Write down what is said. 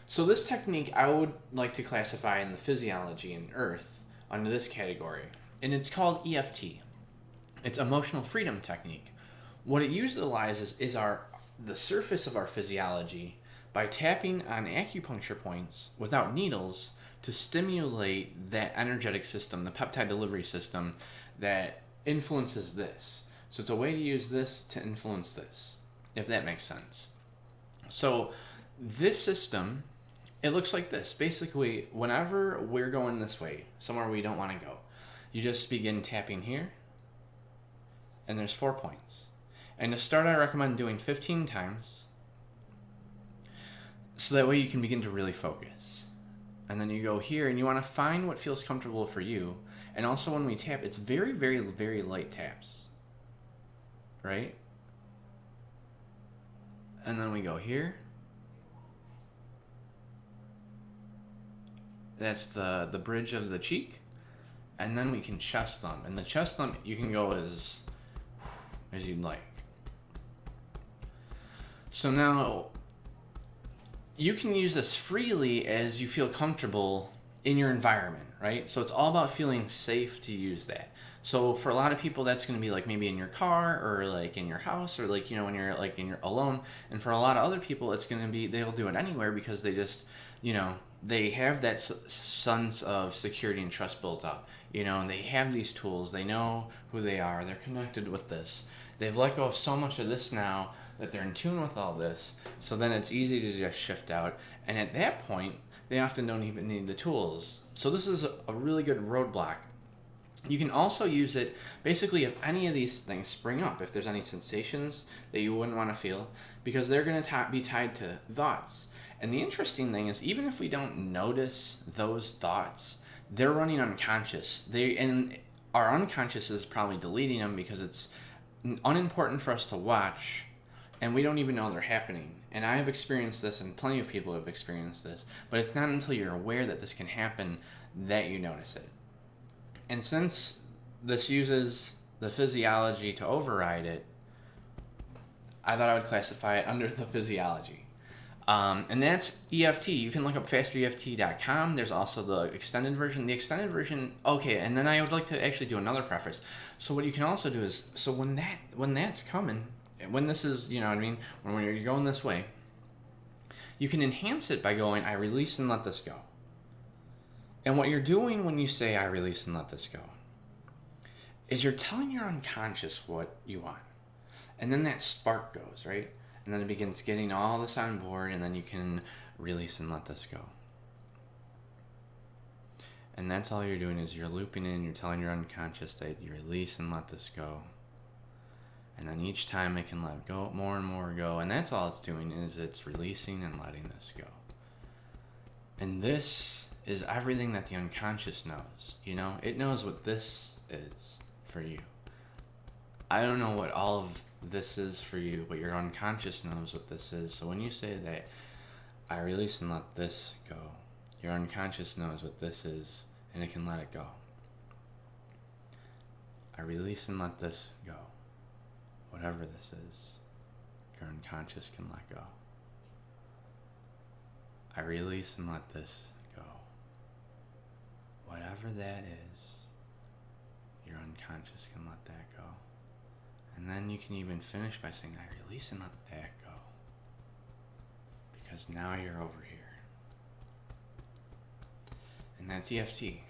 So this technique I would like to classify in the physiology and earth under this category, and it's called EFT. It's emotional freedom technique. What it utilizes is the surface of our physiology by tapping on acupuncture points without needles to stimulate that energetic system, the peptide delivery system that influences this. So it's a way to use this to influence this, if that makes sense. So this system, it looks like this. Basically, whenever we're going this way, somewhere we don't want to go, you just begin tapping here, and there's 4 points. And to start, I recommend doing 15 times, so that way you can begin to really focus. And then you go here, and you want to find what feels comfortable for you. And also when we tap, it's very, very, very light taps, right? And then we go here. That's the bridge of the cheek. And then we can chest thump. And the chest thump, you can go as you'd like. So now, you can use this freely as you feel comfortable in your environment, right? So it's all about feeling safe to use that. So for a lot of people, that's going to be like maybe in your car or like in your house or like, when you're like in your alone. And for a lot of other people, it's going to be, they'll do it anywhere because they just, they have that sense of security and trust built up. They have these tools. They know who they are. They're connected with this. They've let go of so much of this now that they're in tune with all this. So then it's easy to just shift out. And at that point, they often don't even need the tools. So this is a really good roadblock. You can also use it basically if any of these things spring up, if there's any sensations that you wouldn't want to feel, because they're going to be tied to thoughts. And the interesting thing is, even if we don't notice those thoughts, they're running unconscious. And our unconscious is probably deleting them because it's unimportant for us to watch, and we don't even know they're happening. And I have experienced this, and plenty of people have experienced this, but it's not until you're aware that this can happen that you notice it. And since this uses the physiology to override it, I thought I would classify it under the physiology. And that's EFT. You can look up fastereft.com. There's also the extended version. The extended version, okay, and then I would like to actually do another preface. So what you can also do is, so when that's coming, when this is, when you're going this way, you can enhance it by going, I release and let this go. And what you're doing when you say, I release and let this go, is you're telling your unconscious what you want. And then that spark goes, right? And then it begins getting all this on board, and then you can release and let this go. And that's all you're doing, is you're looping in, you're telling your unconscious that you release and let this go. And then each time it can let go, more and more go. And that's all it's doing, is it's releasing and letting this go. And this is everything that the unconscious knows. It knows what this is for you. I don't know what all of this is for you, but your unconscious knows what this is. So when you say that, I release and let this go, your unconscious knows what this is, and it can let it go. I release and let this go. Whatever this is, your unconscious can let go. I release and let this go. Whatever that is, your unconscious can let that go. And then you can even finish by saying, I release and let that go. Because now you're over here. And that's EFT.